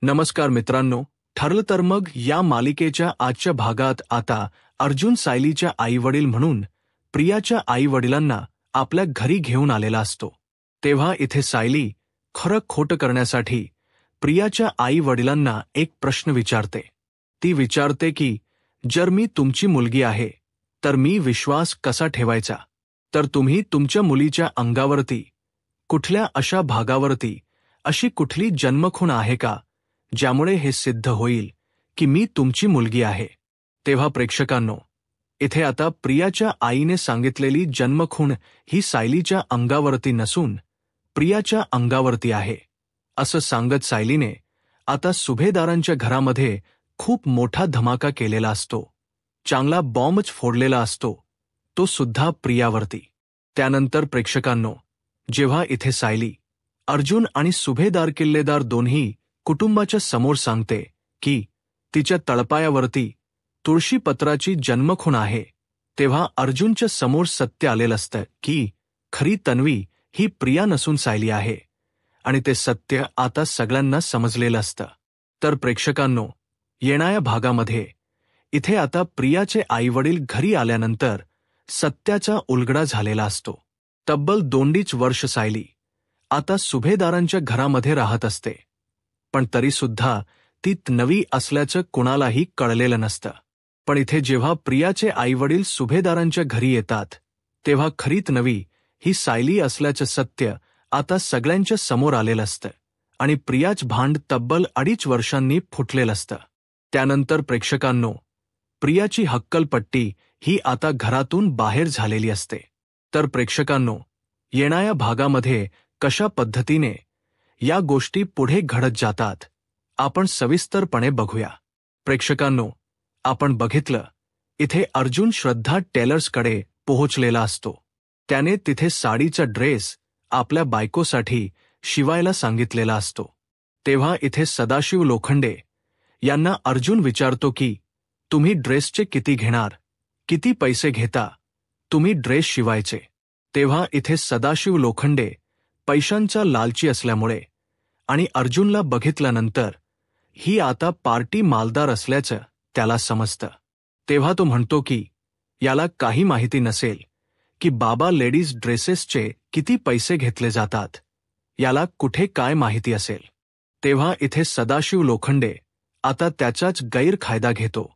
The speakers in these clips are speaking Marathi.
नमस्कार मित्रांनो, ठरलं तर मग या मालिकेच्या आजच्या भागात आता अर्जुन सायलीच्या आईवडील म्हणून प्रियाच्या आईवडिलांना आपल्या घरी घेऊन आलेला असतो. तेव्हा इथे सायली खरं खोटं करण्यासाठी प्रियाच्या आईवडिलांना एक प्रश्न विचारते. ती विचारते की जर मी तुमची मुलगी आहे तर मी विश्वास कसा ठेवायचा? तर तुम्ही तुमच्या मुलीच्या अंगावरती कुठल्या अशा भागावरती अशी कुठली जन्मखूण आहे का ज्यामुळे हे सिद्ध होईल की मी तुमची मुलगी आहे? तेव्हा प्रेक्षकांनो, इथे आता प्रियाच्या आईने सांगितलेली जन्मखूण ही सायलीच्या अंगावरती नसून प्रियाच्या अंगावरती आहे असं सांगत सायलीने आता सुभेदारांच्या घरामध्ये खूप मोठा धमाका केलेला असतो. चांगला बॉम्बच फोडलेला असतो, तो सुद्धा प्रियावरती. त्यानंतर प्रेक्षकांनो, जेव्हा इथे सायली अर्जुन आणि सुभेदार किल्लेदार दोन्ही कुटुंबाच्या समोर सांगते की तिच्या तळपायावरती तुळशीपत्राची जन्मखूण आहे, तेव्हा अर्जुनच्या समोर सत्य आलेलं असतं की खरी तन्वी ही प्रिया नसून सायली आहे आणि ते सत्य आता सगळ्यांना समजलेलं असतं. तर प्रेक्षकांनो, येणाऱ्या भागामध्ये इथे आता प्रियाचे आईवडील घरी आल्यानंतर सत्याचा उलगडा झालेला असतो. तब्बल 2.5 वर्ष सायली आता सुभेदारांच्या घरामध्ये राहत असते, पण तरीसुद्धा ती नवी असल्याचं कुणालाही कळलेलं नसतं. पण इथे जेव्हा प्रियाचे आईवडील सुभेदारांच्या घरी येतात तेव्हा खरीत नवी ही सायली असल्याचं सत्य आता सगळ्यांच्या समोर आलेलं असतं आणि प्रियाच भांड तब्बल 2.5 वर्षांनी फुटलेलं असतं. त्यानंतर प्रेक्षकांनो, प्रियाची हक्कलपट्टी ही आता घरातून बाहेर झालेली असते. तर प्रेक्षकांनो, येणाऱ्या भागामध्ये कशा पद्धतीने या गोष्टी पुढे घडत जातात आपण सविस्तरपणे बघूया. प्रेक्षकांनो, आपण बघितलं इथे अर्जुन श्रद्धा टेलर्सकडे पोहोचलेला असतो. त्याने तिथे साडीचा ड्रेस आपल्या बायकोसाठी शिवायला सांगितलेला असतो. तेव्हा इथे सदाशिव लोखंडे यांना अर्जुन विचारतो की तुम्ही ड्रेसचे किती घेणार, किती पैसे घेता तुम्ही ड्रेस शिवायचे? तेव्हा इथे सदाशिव लोखंडे पैशांचा लालची असल्यामुळे आणि अर्जुनला बघितल्यानंतर ही आता पार्टी मालदार असल्याचं त्याला समजतं. तेव्हा तो म्हणतो की याला काही माहिती नसेल की बाबा लेडीज ड्रेसेसचे किती पैसे घेतले जातात, याला कुठे काय माहिती असेल. तेव्हा इथे सदाशिव लोखंडे आता त्याचाच गैरफायदा घेतो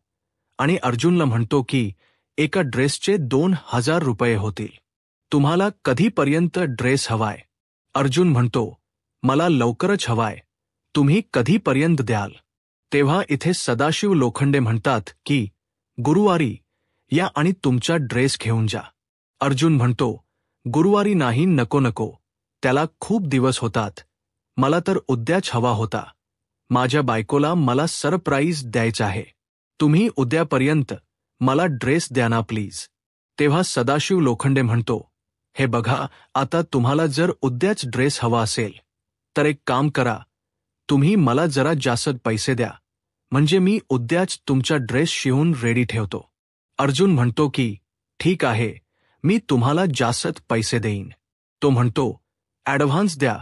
आणि अर्जुनला म्हणतो की एका ड्रेसचे 2,000 रुपये होतील. तुम्हाला कधीपर्यंत ड्रेस हवाय? अर्जुन म्हणतो, मला लवकरच हवाय, तुम्ही कधीपर्यंत द्याल? तेव्हा इथे सदाशिव लोखंडे म्हणतात की गुरुवारी या आणि तुमचा ड्रेस घेऊन जा. अर्जुन म्हणतो, गुरुवारी नाही, नको नको, त्याला खूप दिवस होतात, मला तर उद्याच हवा होता. माझ्या बायकोला मला सरप्राईज द्यायचं आहे, तुम्ही उद्यापर्यंत मला ड्रेस द्या ना प्लीज. तेव्हा सदाशिव लोखंडे म्हणतो, हे बघा, आता तुम्हाला जर उद्याच ड्रेस हवा असेल तर एक काम करा, तुम्ही मला जरा जास्त पैसे द्या, म्हणजे मी उद्याच तुमचा ड्रेस शिवून रेडी ठेवतो. अर्जुन म्हणतो की ठीक आहे, मी तुम्हाला जास्त पैसे देईन. तो म्हणतो, ॲडव्हान्स द्या,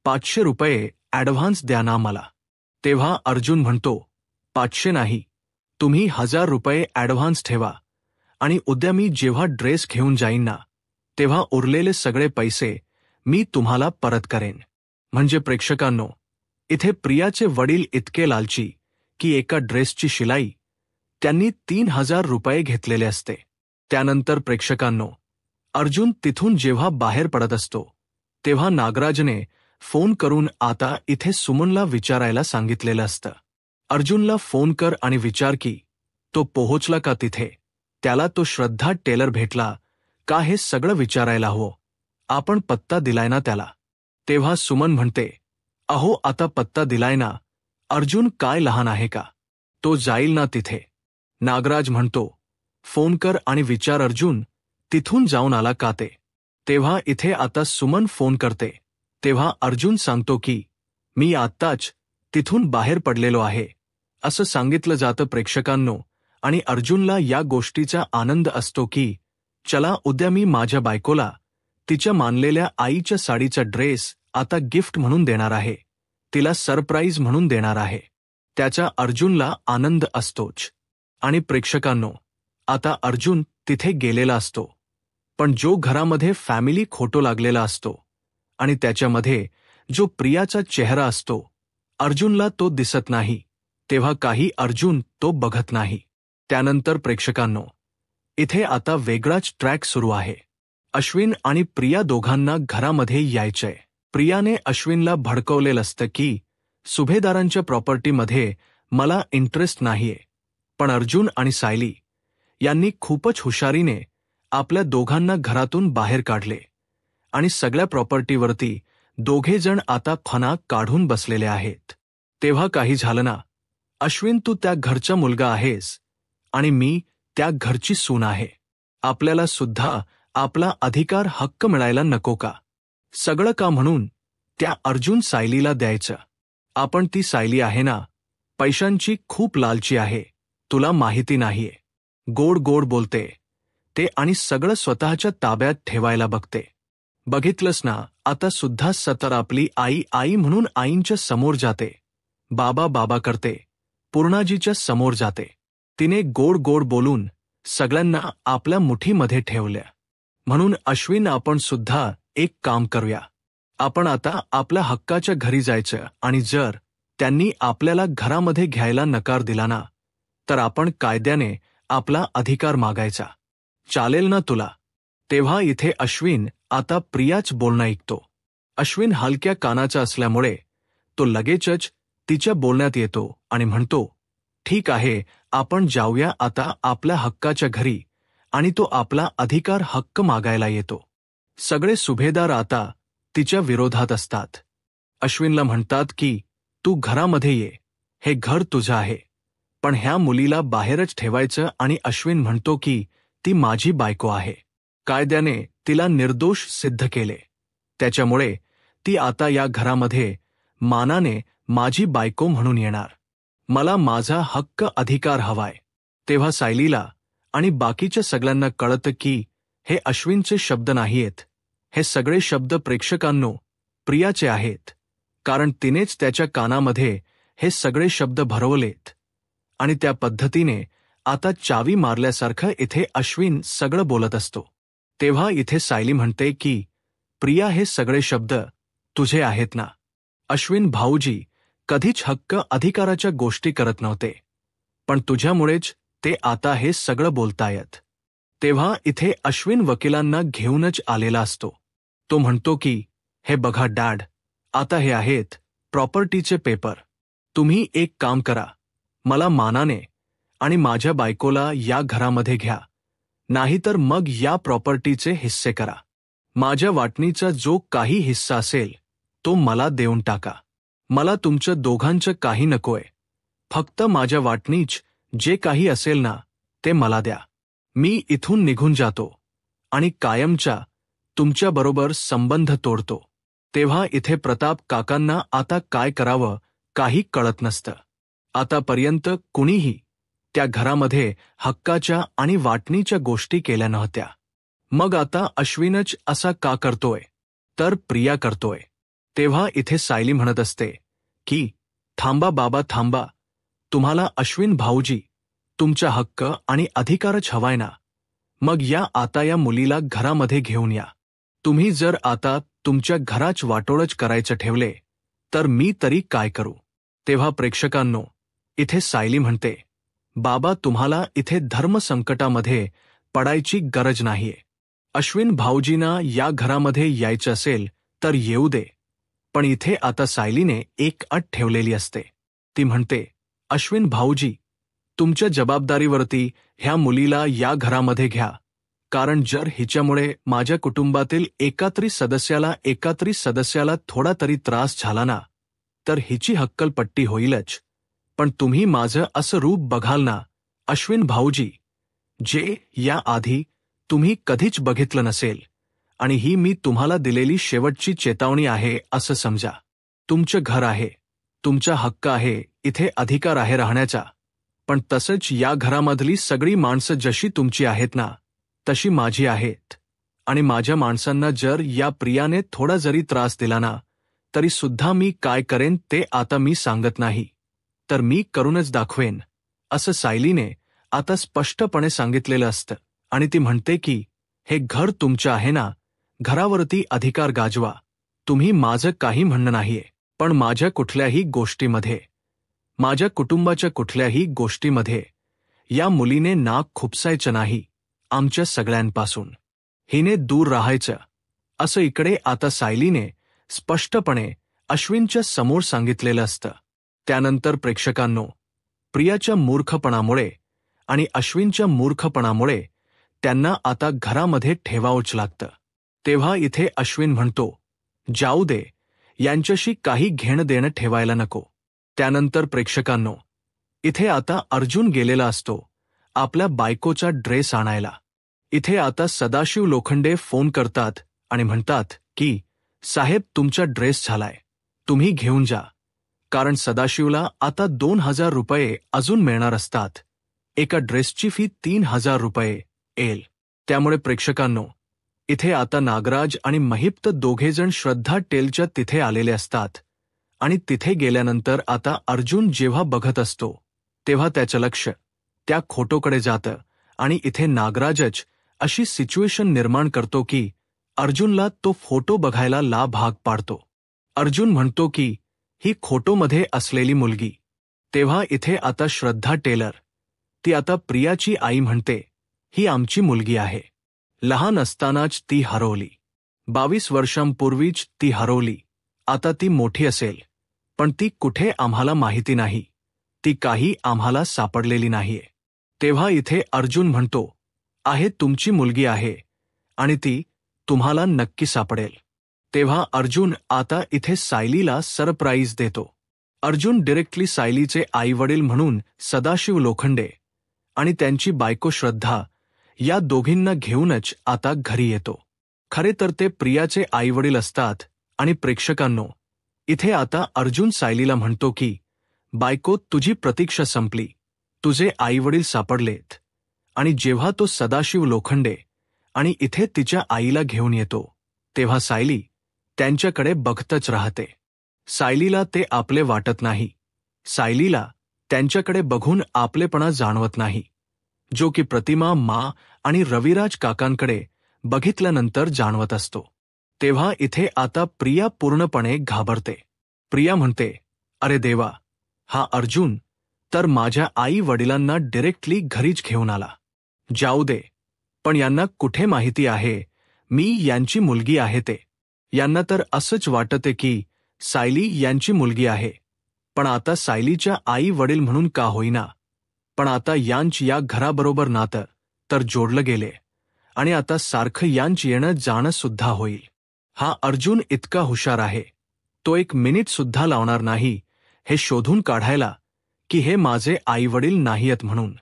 500 रुपये ॲडव्हान्स द्या ना मला. तेव्हा अर्जुन म्हणतो, 500 नाही, तुम्ही 1000 रुपये ॲडव्हान्स ठेवा आणि उद्या मी जेव्हा ड्रेस घेऊन जाईन ना तेव्हा उरलेले सगळे पैसे मी तुम्हाला परत करेन. म्हणजे प्रेक्षकांनो, इथे प्रियाचे वडील इतके लालची की एका ड्रेसची शिलाई त्यांनी 3,000 रुपये घेतलेले असते. त्यानंतर प्रेक्षकांनो, अर्जुन तिथून जेव्हा बाहेर पडत असतो तेव्हा नागराजने फोन करून आता इथे सुमनला विचारायला सांगितलेलं असतं. अर्जुनला फोन कर आणि विचार की तो पोहोचला का तिथे, त्याला तो श्रद्धा टेलर भेटला का हे सगळं विचारायला हवं, आपण पत्ता दिलाय ना त्याला. तेव्हा सुमन म्हणते, अहो आता पत्ता दिलाय ना, अर्जुन काय लहान आहे का, तो जाईल ना तिथे. नागराज म्हणतो, फोन कर आणि विचार अर्जुन तिथून जाऊन आला का ते. तेव्हा इथे आता सुमन फोन करते. तेव्हा अर्जुन सांगतो की मी आत्ताच तिथून बाहेर पडलेलो आहे असं सांगितलं जातं प्रेक्षकांनो. आणि अर्जुनला या गोष्टीचा आनंद असतो की चला, उद्या मी माझ्या बायकोला तिच्या मानलेल्या आईच्या साडीचा ड्रेस आता गिफ्ट म्हणून देणार आहे. तिला सरप्राईज म्हणून देणार आहे. त्याच्या अर्जुनला आनंद असतोच. आणि प्रेक्षकांनो, आता अर्जुन तिथे गेलेला असतो. पण जो घरामध्ये फॅमिली फोटो लागलेला असतो आणि त्याच्यामध्ये जो प्रियाचा चेहरा असतो, अर्जुनला तो दिसत नाही. तेव्हा काही अर्जुन तो बघत नाही. त्यानंतर प्रेक्षकांनो, इथे आता वेगळाच ट्रॅक सुरू आहे. अश्विन आणि प्रिया दोघांना घरामध्ये यायचंय. प्रियाने अश्विनला भडकवलेलं असतं की सुभेदारांच्या प्रॉपर्टीमध्ये मला इंटरेस्ट नाहीये. पण अर्जुन आणि सायली यांनी खूपच हुशारीने आपल्या दोघांना घरातून बाहेर काढले आणि सगळ्या प्रॉपर्टीवरती दोघे जण आता फणा काढून बसलेले आहेत. तेव्हा काही झालं ना, अश्विन तू त्या घरचा मुलगा आहेस आणि मी त्या घरची सून आहे. आपल्याला सुद्धा आपला अधिकार हक्क मिळायला नको का? सगळं का म्हणून त्या अर्जुन सायलीला द्यायचं? आपण ती सायली आहे ना, पैशांची खूप लालची आहे, तुला माहिती नाहीये. गोड गोड बोलते ते आणि सगळं स्वतःच्या ताब्यात ठेवायला बघते. बघितलंस ना, आता सुद्धा सतर आपली आई आई म्हणून आईंच्या समोर जाते, बाबा बाबा करते, पूर्णाजीच्या समोर जाते. तिने गोड गोड बोलून सगळ्यांना आपल्या मुठीमध्ये ठेवल्या. म्हणून अश्विन, आपण सुद्धा एक काम करूया. आपण आता आपल्या हक्काच्या घरी जायचं आणि जर त्यांनी आपल्याला घरामध्ये घ्यायला नकार दिला ना, तर आपण कायद्याने आपला अधिकार मागायचा. चालेल ना तुला? तेव्हा इथे अश्विन आता प्रियाच बोलणं ऐकतो. अश्विन हलक्या कानाचा असल्यामुळे तो लगेचच तिच्या बोलण्यात येतो आणि म्हणतो, ठीक आहे, आपण जाऊया आता आपल्या हक्काच्या घरी. आणि तो आपला अधिकार हक्क मागायला येतो. सगळे सुभेदार आता तिच्या विरोधात असतात. अश्विनला म्हणतात की तू घरामध्ये ये, हे घर तुझं आहे. पण ह्या मुलीला बाहेरच ठेवायचं आणि अश्विन म्हणतो की ती माझी बायको आहे. कायद्याने तिला निर्दोष सिद्ध केले, त्याच्यामुळे ती आता या घरामध्ये मानाने माझी बायको म्हणून येणार. मला माझा हक्क अधिकार हवाय. तेव्हा सायलीला आणि बाकीच्या सगळ्यांना कळतं की हे अश्विनचे शब्द नाहीयेत, हे सगळे शब्द प्रेक्षकांनो प्रियाचे आहेत. कारण तिनेच त्याच्या कानामध्ये हे सगळे शब्द भरवलेत. आणि त्या पद्धतीने आता चावी मारल्यासारखं इथे अश्विन सगळं बोलत असतो. तेव्हा इथे सायली म्हणते की प्रिया, हे सगळे शब्द तुझे आहेत ना? अश्विन भाऊजी कधीच हक्क अधिकाराच्या गोष्टी करत नव्हते, पण तुझ्यामुळेच ते आता हे सगळं बोलतायत. तेव्हा इथे अश्विन वकिलांना घेऊनच आलेला असतो. तो म्हणतो की हे बघा डॅड, आता हे आहेत प्रॉपर्टीचे पेपर. तुम्ही एक काम करा, मला मानाने आणि माझ्या बायकोला या घरामध्ये घ्या, नाहीतर मग या प्रॉपर्टीचे हिस्से करा. माझ्या वाटणीचा जो काही हिस्सा असेल तो मला देऊन टाका. मला तुमच्या दोघांचं काही नकोय, फक्त माझ्या वाटणीच जे काही असेल ना ते मला द्या. मी इथून निघून जातो आणि कायमच्या तुमच्याबरोबर संबंध तोडतो. तेव्हा इथे प्रताप काकांना आता काय करावं काही कळत नसतं. आतापर्यंत कुणीही त्या घरामध्ये हक्काच्या आणि वाटणीच्या गोष्टी केल्या नव्हत्या. मग आता अश्विनच असा का करतोय? तर प्रिया करतोय. तेव्हा इथे सायली म्हणत असते की थांबा बाबा थांबा, तुम्हाला अश्विन भाऊजी तुमचा हक्क आणि अधिकारच हवाय ना, मग या आता या मुलीला घरामध्ये घेऊन या. तुम्ही जर आता तुमच्या घराच वाटोळच करायचं ठेवले तर मी तरी काय करू? तेव्हा प्रेक्षकांनो, इथे सायली म्हणते, बाबा तुम्हाला इथे धर्मसंकटामध्ये पडायची गरज नाहीये. अश्विन भाऊजींना या घरामध्ये यायचं असेल तर येऊ दे. पण इथे आता सायलीने एक अट ठेवलेली असते. ती म्हणते, अश्विन भाऊजी, तुमच्या जबाबदारीवरती ह्या मुलीला या घरामध्ये घ्या, कारण जर हिच्यामुळे माझ्या कुटुंबातील एकातरी सदस्याला थोडा तरी त्रास झाला ना, तर हिची हक्कलपट्टी होईलच. पण तुम्ही माझं असं रूप बघाल ना अश्विन भाऊजी, जे या आधी तुम्ही कधीच बघितलं नसेल, आणि ही मी तुम्हाला दिलेली शेवटची चेतावणी आहे असं समजा. तुमचं घर आहे, तुमचा हक्क आहे, इथे अधिकार आहे राहण्याचा, पण तसंच या घरामधली सगळी माणसं जशी तुमची आहेत ना तशी माझी आहेत. आणि माझ्या माणसांना जर या प्रियाने थोडा जरी त्रास दिला ना तरी सुद्धा मी काय करेन ते आता मी सांगत नाही, तर मी करूनच दाखवेन, असं सायलीने आता स्पष्टपणे सांगितलेलं असतं. आणि ती म्हणते की हे घर तुमचं आहे ना, घरावरती अधिकार गाजवा. तुम्ही माझं काही म्हणणं नाहीये, पण माझ्या कुठल्याही गोष्टीमध्ये, माझ्या कुटुंबाच्या कुठल्याही गोष्टीमध्ये या मुलीने नाक खुपसायचं नाही. आमच्या सगळ्यांपासून हिने दूर राहायचं, असं इकडे आता सायलीने स्पष्टपणे अश्विनच्या समोर सांगितलेलं असतं. त्यानंतर प्रेक्षकांनो, प्रियाच्या मूर्खपणामुळे आणि अश्विनच्या मूर्खपणामुळे त्यांना आता घरामध्ये ठेवावंच लागतं. तेव्हा इथे अश्विन म्हणतो, जाऊ दे, यांच्याशी काही घेणं देणं ठेवायला नको. त्यानंतर प्रेक्षकांनो, इथे आता अर्जुन गेलेला असतो आपल्या बायकोचा ड्रेस आणायला. इथे आता सदाशिव लोखंडे फोन करतात आणि म्हणतात की साहेब, तुमचा ड्रेस झालाय, तुम्ही घेऊन जा. कारण सदाशिवला आता 2,000 रुपये अजून मिळणार असतात. एका ड्रेसची फी 3,000 रुपये येईल. त्यामुळे प्रेक्षकांनो, इथे आता नागराज आणि महिप्त दोघेजण श्रद्धा टेलच्या तिथे आलेले असतात. आणि तिथे गेल्यानंतर आता अर्जुन जेव्हा बघत असतो तेव्हा त्याचं लक्ष त्या फोटोकडे जातं आणि इथे नागराजच अशी सिच्युएशन निर्माण करतो की अर्जुनला तो फोटो बघायला भाग पाडतो. अर्जुन म्हणतो की ही फोटोमध्ये असलेली मुलगी. तेव्हा इथे आता श्रद्धा टेलर, ती आता प्रियाची आई म्हणते, ही आमची मुलगी आहे. लहान असतानाच ती हरवली. 22 वर्षांपूर्वीच ती हरवली. आता ती मोठी असेल, पण ती कुठे आम्हाला माहिती नाही. ती काही आम्हाला सापडलेली नाहीये. तेव्हा इथे अर्जुन म्हणतो, आहे, तुमची मुलगी आहे आणि ती तुम्हाला नक्की सापडेल. तेव्हा अर्जुन आता इथे सायलीला सरप्राईज देतो. अर्जुन डिरेक्टली सायलीचे आईवडील म्हणून सदाशिव लोखंडे आणि त्यांची बायको श्रद्धा या दोघींना घेऊनच आता घरी येतो. खरे तर ते प्रियाचे आईवडील असतात. आणि प्रेक्षकांनो, इथे आता अर्जुन सायलीला म्हणतो की बायको, तुझी प्रतीक्षा संपली, तुझे आईवडील सापडलेत. आणि जेव्हा तो सदाशिव लोखंडे आणि इथे तिच्या आईला घेऊन येतो तेव्हा सायली त्यांच्याकडे बघतच राहते. सायलीला ते आपले वाटत नाही. सायलीला त्यांच्याकडे बघून आपलेपणा जाणवत नाही, जो की प्रतिमा मा आणि रविराज काकांकडे बघितल्यानंतर जाणवत असतो. तेव्हा इथे आता प्रिया पूर्णपणे घाबरते. प्रिया म्हणते, अरे देवा, हा अर्जुन तर माझ्या आई वडिलांना डिरेक्टली घरीच घेऊन आला. जाऊ दे, पण यांना कुठे माहिती आहे मी यांची मुलगी आहे ते. यांना तर असंच वाटते की सायली यांची मुलगी आहे. पण आता सायलीच्या आई वडील म्हणून का होईना, पण आता यांच या घराबरोबर नातं तर जोडलं गेले आणि आता सारखं यांच येणं जाणं सुद्धा होईल. हा अर्जुन इतका हुशार आहे, तो 1 मिनिट सुद्धा लावणार नाही हे शोधून काढायला की हे माझे आईवडील नाहीयत म्हणून.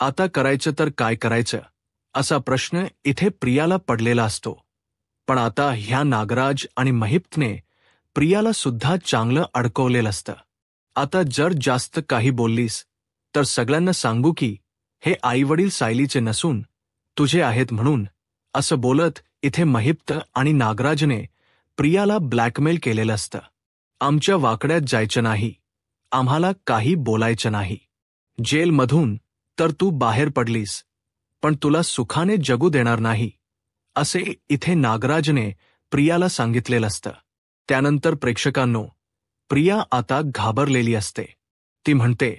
आता करायचं तर काय करायचं, असा प्रश्न इथे प्रियाला पडलेला असतो. पण आता ह्या नागराज आणि महिप्तने प्रियाला सुद्धा चांगलं अडकवलेलं असतं. आता जर जास्त काही बोललीस तर सगळ्यांना सांगू की हे आईवडील सायलीचे नसून तुझे आहेत म्हणून, असं बोलत इथे महिप्त आणि नागराजने प्रियाला ब्लॅकमेल केलेलं असतं. आमच्या वाकड्यात जायचं नाही, आम्हाला काही बोलायचं नाही. जेलमधून तर तू बाहेर पडलीस, पण तुला सुखाने जगू देणार नाही, असे इथे नागराजने प्रियाला सांगितलेलं असतं. त्यानंतर प्रेक्षकांनो, प्रिया आता घाबरलेली असते. ती म्हणते,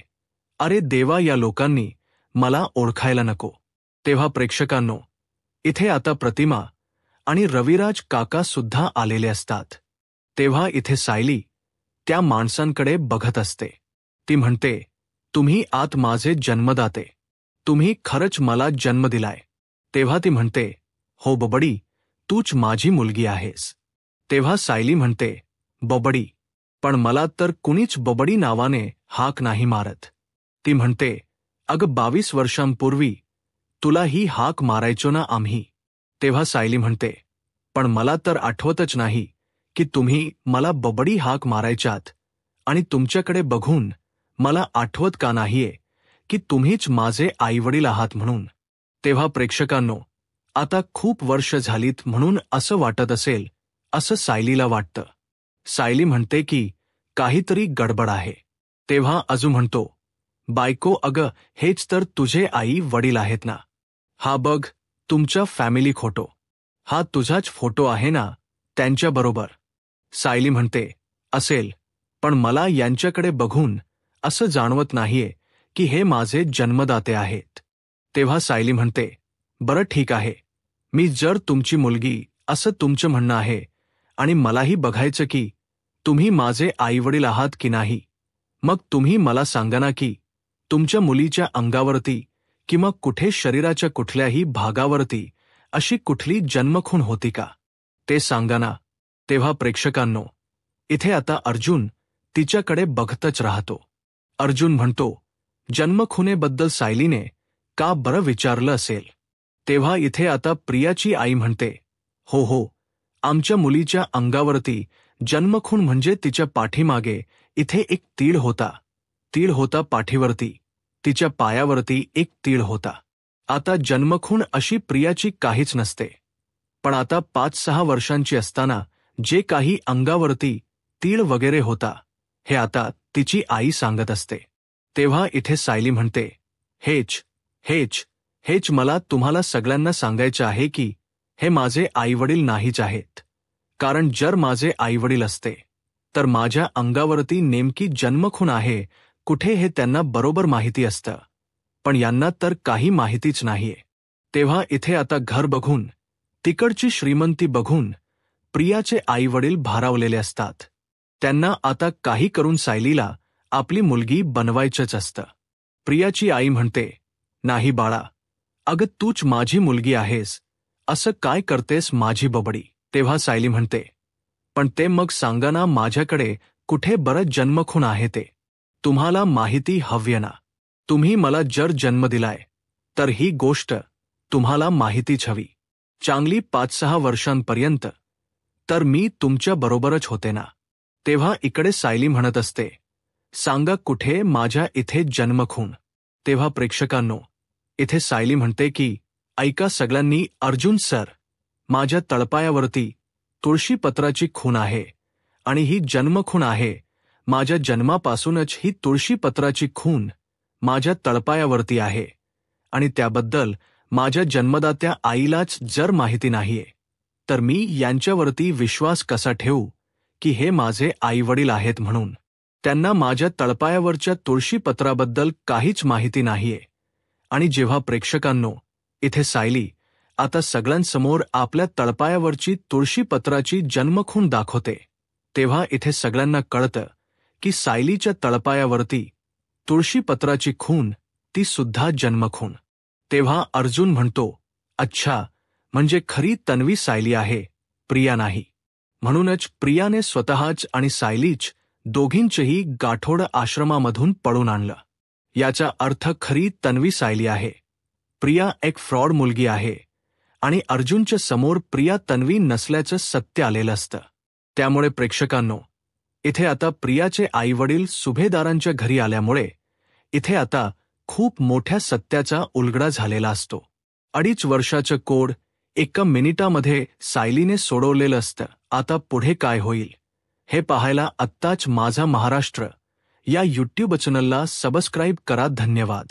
अरे देवा, या लोकांनी मला ओळखायला नको. तेव्हा प्रेक्षकांनो, इथे आता प्रतिमा आणि रविराज काका सुद्धा आलेले असतात. तेव्हा इथे सायली त्या माणसांकडे बघत असते. ती म्हणते, तुम्ही आत माझे जन्मदाते, तुम्ही खरंच मला जन्म दिलाय. तेव्हा ती म्हणते, हो बबडी, तूच माझी मुलगी आहेस. तेव्हा सायली म्हणते, बबडी, पण मला तर कुणीच बबडी नावाने हाक नाही मारत. ती म्हणते, अगं 22 वर्षांपूर्वी तुला ही हाक मारायचो ना आम्ही. तेव्हा सायली म्हणते, पण मला तर आठवतच नाही की तुम्ही मला बबडी हाक मारायच्यात आणि तुमच्याकडे बघून मला आठवत का नाहीये की तुम्हीच माझे आईवडील आहात म्हणून. तेव्हा प्रेक्षकांनो, आता खूप वर्ष झालीत म्हणून असं वाटत असेल असं सायलीला वाटतं. सायली म्हणते की काहीतरी गडबड आहे. तेव्हा अजू म्हणतो, बायको अगं हेच तर तुझे आई वडील आहेत ना. हा बघ तुमचा फॅमिली फोटो. हा तुझाच फोटो आहे ना त्यांच्याबरोबर. सायली म्हणते, असेल, पण मला यांच्याकडे बघून असं जाणवत नाहीये की हे माझे जन्मदाते आहेत. तेव्हा सायली म्हणते, बरं ठीक आहे, मी जर तुमची मुलगी असं तुमचं म्हणणं आहे आणि मलाही बघायचं की तुम्ही माझे आईवडील आहात की नाही, मग तुम्ही मला सांगा ना की तुमच्या मुलीच्या अंगावरती किंवा कुठे शरीराच्या कुठल्याही भागावरती अशी कुठली जन्मखून होती का, ते सांगा ना. तेव्हा प्रेक्षकांनो, इथे आता अर्जुन तिच्याकडे बघतच राहतो. अर्जुन म्हणतो, जन्मखुनेबद्दल सायलीने का बरं विचारलं असेल. तेव्हा इथे आता प्रियाची आई म्हणते, हो हो, आमच्या मुलीच्या अंगावरती जन्मखून म्हणजे तिच्या पाठीमागे इथे एक तीळ होता. तीळ होता पाठीवरती, तिच्या पायावरती एक तीळ होता. आता जन्मखून अशी प्रियाची काहीच नसते. पण आता 5-6 वर्षांची असताना जे काही अंगावरती तीळ वगैरे होता, हे आता तिची आई सांगत असते. तेव्हा इथे सायली म्हणते, हेच हेच हेच मला तुम्हाला सगळ्यांना सांगायचं आहे की हे माझे आईवडील नाहीच आहेत. कारण जर माझे आईवडील असते तर माझ्या अंगावरती नेमकी जन्मखून आहे कुठे हे त्यांना बरोबर माहिती असतं. पण यांना तर काही माहितीच नाहीये. तेव्हा इथे आता घर बघून, तिकडची श्रीमंती बघून प्रियाचे आईवडील भारावलेले असतात. त्यांना आता काही करून सायलीला आपली मुलगी बनवायचंच असतं. प्रियाची आई म्हणते, नाही बाळा, अगं तूच माझी मुलगी आहेस, असं काय करतेस माझी बबडी. तेव्हा सायली म्हणते, पण ते मग सांगा ना माझ्याकडे कुठे बरं जन्मखून आहे ते. तुम्हाला माहिती हवीय ना. तुम्ही मला जर जन्म दिलाय तर ही गोष्ट तुम्हाला माहितीच हवी. चांगली 5-6 वर्षांपर्यंत तर मी तुमच्या बरोबरच होते ना. तेव्हा इकडे सायली म्हणत असते, सांगा कुठे माझ्या इथे जन्मखून. तेव्हा प्रेक्षकांनो, इथे सायली म्हणते की ऐका सगळ्यांनी, अर्जुन सर, माझ्या तळपायावरती तुळशीपत्राची खूण आहे आणि ही जन्मखूण आहे. माझ्या जन्मापासूनच ही तुळशीपत्राची खूण माझ्या तळपायावरती आहे आणि त्याबद्दल माझ्या जन्मदात्या आईलाच जर माहिती नाहीये तर मी यांच्यावरती विश्वास कसा ठेवू की हे माझे आईवडील आहेत म्हणून. त्यांना माझ्या तळपायावरच्या तुळशीपत्राबद्दल काहीच माहिती नाहीये. आणि जेव्हा प्रेक्षकांनो, इथे सायली आता सगळ्यांसमोर आपल्या तळपायावरची तुळशीपत्राची जन्मखूण दाखवते, तेव्हा इथे सगळ्यांना कळतं की सायलीच्या तळपायावरती तुळशीपत्राची खूण ती सुद्धा जन्मखूण. तेव्हा अर्जुन म्हणतो, अच्छा, म्हणजे खरी तन्वी सायली आहे, प्रिया नाही. म्हणूनच प्रियाने स्वतःच आणि सायलीच दोघींचेही गाठोड आश्रमामधून पळून आणलं. याचा अर्थ खरी तन्वी सायली आहे, प्रिया एक फ्रॉड मुलगी आहे आणि अर्जुनच्या समोर प्रिया तन्वी नसल्याचं सत्य आलेलं असतं. त्यामुळे प्रेक्षकांनो, इथे आता प्रियाचे आईवडील सुभेदारांच्या घरी आल्यामुळे इथे आता खूप मोठ्या सत्याचा उलगडा झालेला असतो. 2.5 वर्षाचं कोड 1 मिनिटामध्ये सायलीने सोडवलेलं असतं. आता पुढे काय होईल हे पाहायला आत्ताच माझा महाराष्ट्र या यूट्यूब चॅनलला सबस्क्राईब करा. धन्यवाद.